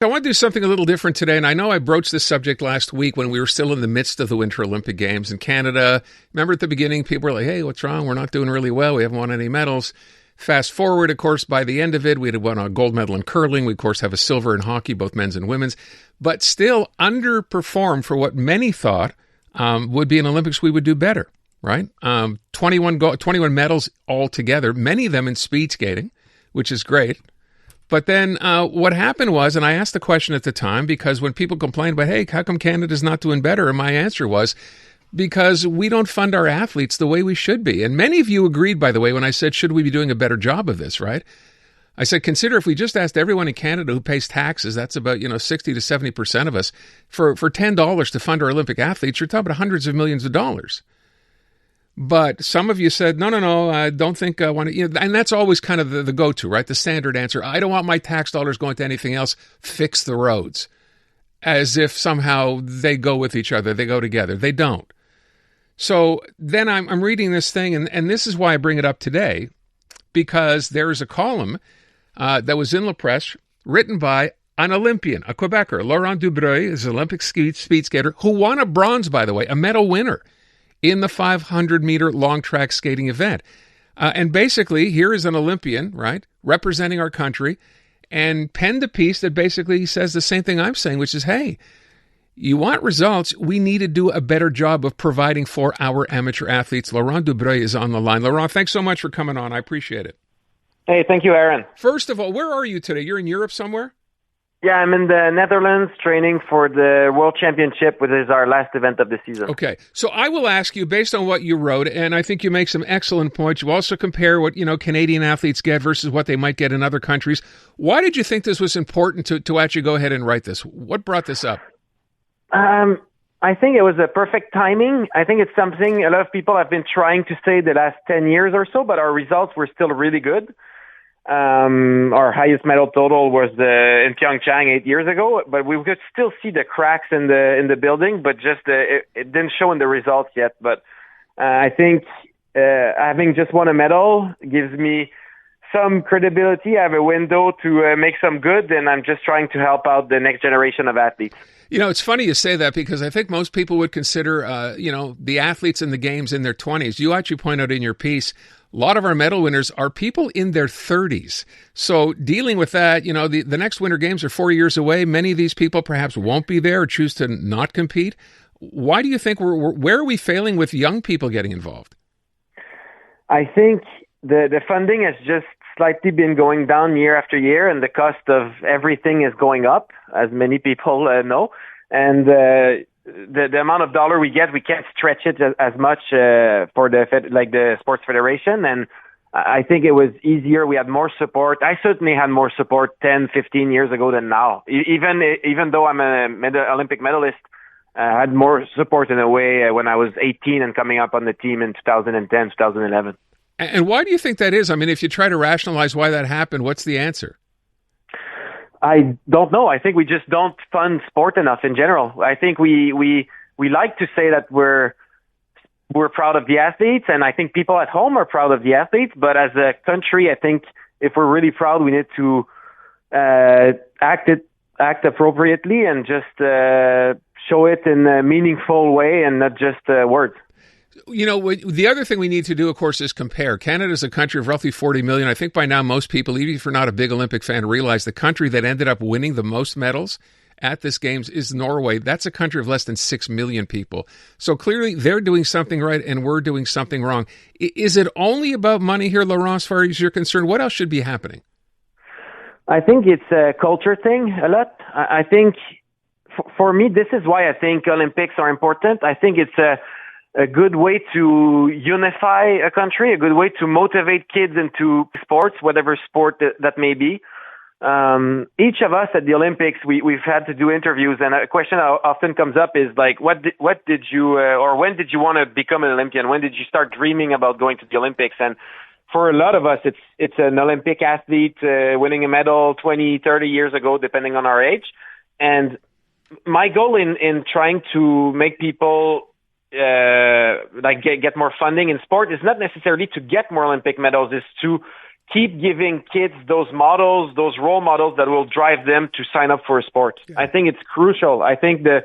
I want to do something a little different today, and I know I broached this subject last week when we were still in the midst of the Winter Olympic Games in Canada. Remember at the beginning, people were like, hey, what's wrong? We're not doing really well. We haven't won any medals. Fast forward, of course, by the end of it, we had won a gold medal in curling. We, of course, have a silver in hockey, both men's and women's, but still underperformed for what many thought would be an Olympics we would do better, right? 21 medals altogether, many of them in speed skating, which is great. But then what happened was, and I asked the question at the time, because when people complained about, hey, how come Canada's not doing better? And my answer was, because we don't fund our athletes the way we should be. And many of you agreed, by the way, when I said, should we be doing a better job of this, right? I said, consider if we just asked everyone in Canada who pays taxes, that's about 60 to 70% of us, for $10 to fund our Olympic athletes, you're talking about hundreds of millions of dollars. But some of you said, no, I don't think I want to, and that's always kind of the go-to, right? The standard answer. I don't want my tax dollars going to anything else. Fix the roads. As if somehow they go with each other. They go together. They don't. So then I'm reading this thing, and this is why I bring it up today, because there is a column that was in La Presse written by an Olympian, a Quebecer. Laurent Dubreuil is an Olympic speed skater who won a bronze, by the way, a medal winner in the 500-meter long track skating event. And basically, here is an Olympian, right, representing our country, and penned a piece that basically says the same thing I'm saying, which is, hey, you want results, we need to do a better job of providing for our amateur athletes. Laurent Dubreuil is on the line. Laurent, thanks so much for coming on. I appreciate it. Hey, thank you, Aaron. First of all, where are you today? You're in Europe somewhere? Yeah, I'm in the Netherlands training for the World Championship, which is our last event of the season. Okay, so I will ask you, based on what you wrote, and I think you make some excellent points. You also compare what Canadian athletes get versus what they might get in other countries. Why did you think this was important to actually go ahead and write this? What brought this up? I think it was a perfect timing. I think it's something a lot of people have been trying to say the last 10 years or so, but our results were still really good. Our highest medal total was in Pyeongchang 8 years ago, but we could still see the cracks in the building, but just it didn't show in the results yet. But I think having just won a medal gives me some credibility. I have a window to make some good, and I'm just trying to help out the next generation of athletes. It's funny you say that, because I think most people would consider, the athletes in the games in their 20s. You actually point out in your piece, a lot of our medal winners are people in their 30s. So dealing with that, the next Winter Games are 4 years away. Many of these people perhaps won't be there or choose to not compete. Why do you think where are we failing with young people getting involved? I think the funding has just slightly been going down year after year, and the cost of everything is going up, as many people know. And the amount of dollar we get, we can't stretch it as much for the sports federation. And I think it was easier. We had more support. I certainly had more support 10, 15 years ago than now. Even though I'm an Olympic medalist, I had more support in a way when I was 18 and coming up on the team in 2010, 2011. And why do you think that is? I mean, if you try to rationalize why that happened, what's the answer? I don't know. I think we just don't fund sport enough in general. I think we like to say that we're proud of the athletes, and I think people at home are proud of the athletes. But as a country, I think if we're really proud, we need to act appropriately and just show it in a meaningful way and not just words. The other thing we need to do, of course, is compare. Canada is a country of roughly 40 million. I think by now most people, even if you're not a big Olympic fan, realize the country that ended up winning the most medals at this Games is Norway. That's a country of less than 6 million people. So clearly they're doing something right and we're doing something wrong. Is it only about money here, Laurent, as far as you're concerned? What else should be happening? I think it's a culture thing a lot. I think for me, this is why I think Olympics are important. I think it's a good way to unify a country, a good way to motivate kids into sports, whatever sport that may be. Each of us at the Olympics, we've had to do interviews, and a question that often comes up is like, what did you, or when did you want to become an Olympian? When did you start dreaming about going to the Olympics? And for a lot of us, it's an Olympic athlete winning a medal 20, 30 years ago, depending on our age. And my goal in trying to make people get more funding in sport is not necessarily to get more Olympic medals, is to keep giving kids those models, those role models that will drive them to sign up for a sport. Yeah. I think it's crucial. I think the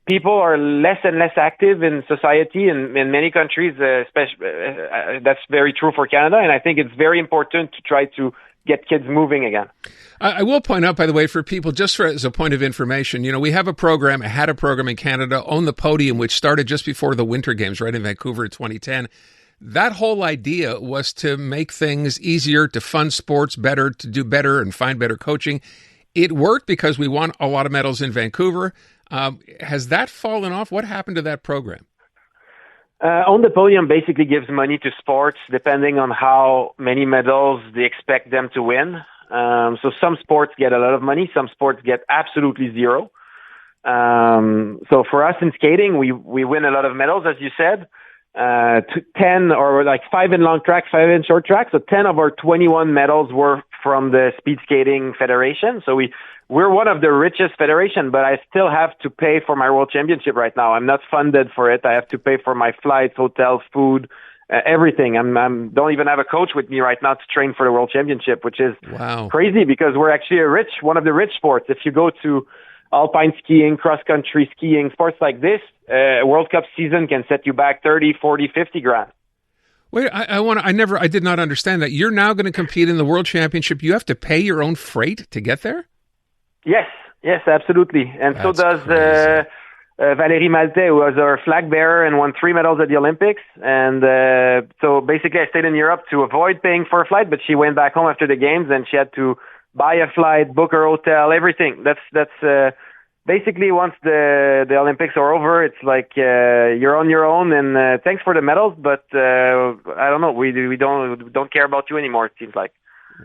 people are less and less active in society in many countries, especially that's very true for Canada. And I think it's very important to try to get kids moving again. I will point out, by the way, for people, just as a point of information, we have a program, had a program in Canada, On the Podium, which started just before the Winter Games, right in Vancouver in 2010. That whole idea was to make things easier, to fund sports better, to do better and find better coaching. It worked because we won a lot of medals in Vancouver. Has that fallen off? What happened to that program? On the Podium basically gives money to sports depending on how many medals they expect them to win. So some sports get a lot of money, some sports get absolutely zero. So for us in skating, we win a lot of medals, as you said. 10 or like 5 in long track, 5 in short track. So 10 of our 21 medals were from the Speed Skating Federation. So we're one of the richest federation, but I still have to pay for my World Championship right now. I'm not funded for it. I have to pay for my flights, hotel, food, everything. Don't even have a coach with me right now to train for the World Championship, which is crazy because we're actually one of the rich sports. If you go to alpine skiing, cross-country skiing, sports like this, a World Cup season can set you back 30, 40, 50 grand. Wait, I did not understand that. You're now going to compete in the World Championship. You have to pay your own freight to get there? Yes, absolutely. And that's so does Valérie Malte, who was our flag bearer and won 3 medals at the Olympics. And so basically I stayed in Europe to avoid paying for a flight, but she went back home after the games and she had to buy a flight, book her hotel, everything. That's basically once the Olympics are over, it's like you're on your own. And thanks for the medals, but I don't know. We don't care about you anymore. It seems like.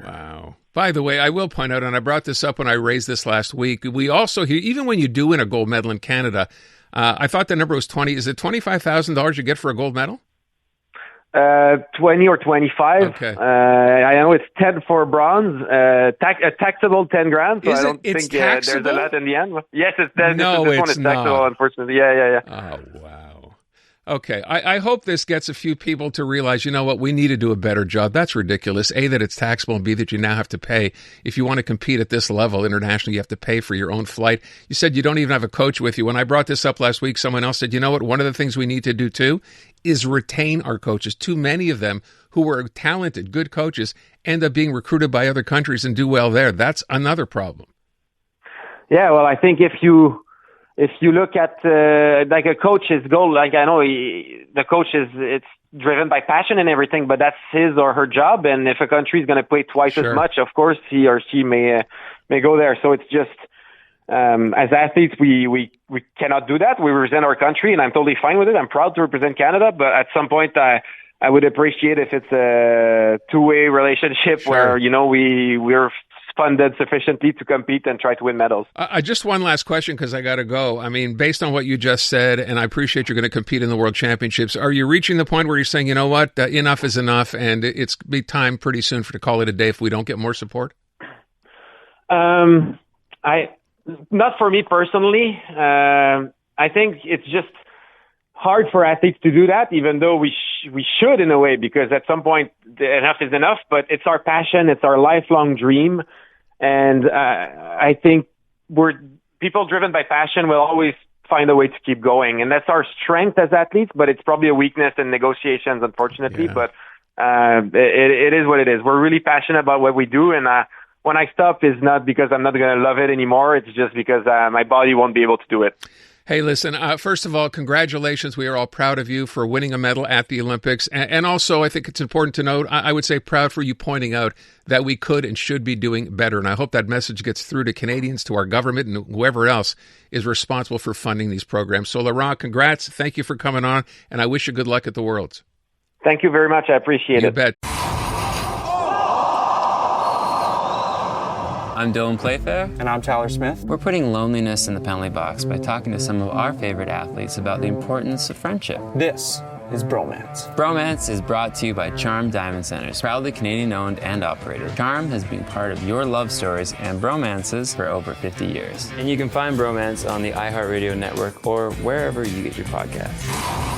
Wow. By the way, I will point out, and I brought this up when I raised this last week. We also hear, even when you do win a gold medal in Canada, I thought the number was 20. Is it $25,000 you get for a gold medal? 20 or 25. Okay. I know it's 10 for bronze. A taxable 10 grand. So I don't think there's a lot in the end. Yes, it's no, this it's one is not. taxable, unfortunately. Yeah. Oh, wow. Okay. I hope this gets a few people to realize, you know what, we need to do a better job. That's ridiculous. A, that it's taxable, and B, that you now have to pay. If you want to compete at this level internationally, you have to pay for your own flight. You said you don't even have a coach with you. When I brought this up last week, someone else said, you know what, one of the things we need to do too is retain our coaches. Too many of them who were talented, good coaches, end up being recruited by other countries and do well there. That's another problem. Yeah, well, I think if you look at like a coach's goal, like I know the coach it's driven by passion and everything, but that's his or her job. And if a country is going to pay twice as much, of course he or she may go there. So it's just as athletes, we cannot do that. We represent our country, and I'm totally fine with it. I'm proud to represent Canada, but at some point I would appreciate if it's a two-way relationship where we're funded sufficiently to compete and try to win medals. Just one last question because I got to go. I mean, based on what you just said, and I appreciate you're going to compete in the World Championships, are you reaching the point where you're saying, you know what, enough is enough, and it's be time pretty soon to call it a day if we don't get more support? Not for me personally. I think it's just hard for athletes to do that, even though we should in a way, because at some point enough is enough, but it's our passion, it's our lifelong dream. And I think people driven by passion will always find a way to keep going. And that's our strength as athletes, but it's probably a weakness in negotiations, unfortunately. Yeah. But it is what it is. We're really passionate about what we do. And when I stop, it's not because I'm not going to love it anymore. It's just because my body won't be able to do it. Hey, listen, first of all, congratulations. We are all proud of you for winning a medal at the Olympics. And also, I think it's important to note, I would say proud for you pointing out that we could and should be doing better. And I hope that message gets through to Canadians, to our government, and whoever else is responsible for funding these programs. So, Laurent, congrats. Thank you for coming on, and I wish you good luck at the Worlds. Thank you very much. I appreciate it. You bet. I'm Dylan Playfair. And I'm Tyler Smith. We're putting loneliness in the penalty box by talking to some of our favorite athletes about the importance of friendship. This is Bromance. Bromance is brought to you by Charm Diamond Centers, proudly Canadian-owned and operated. Charm has been part of your love stories and bromances for over 50 years. And you can find Bromance on the iHeartRadio network or wherever you get your podcasts.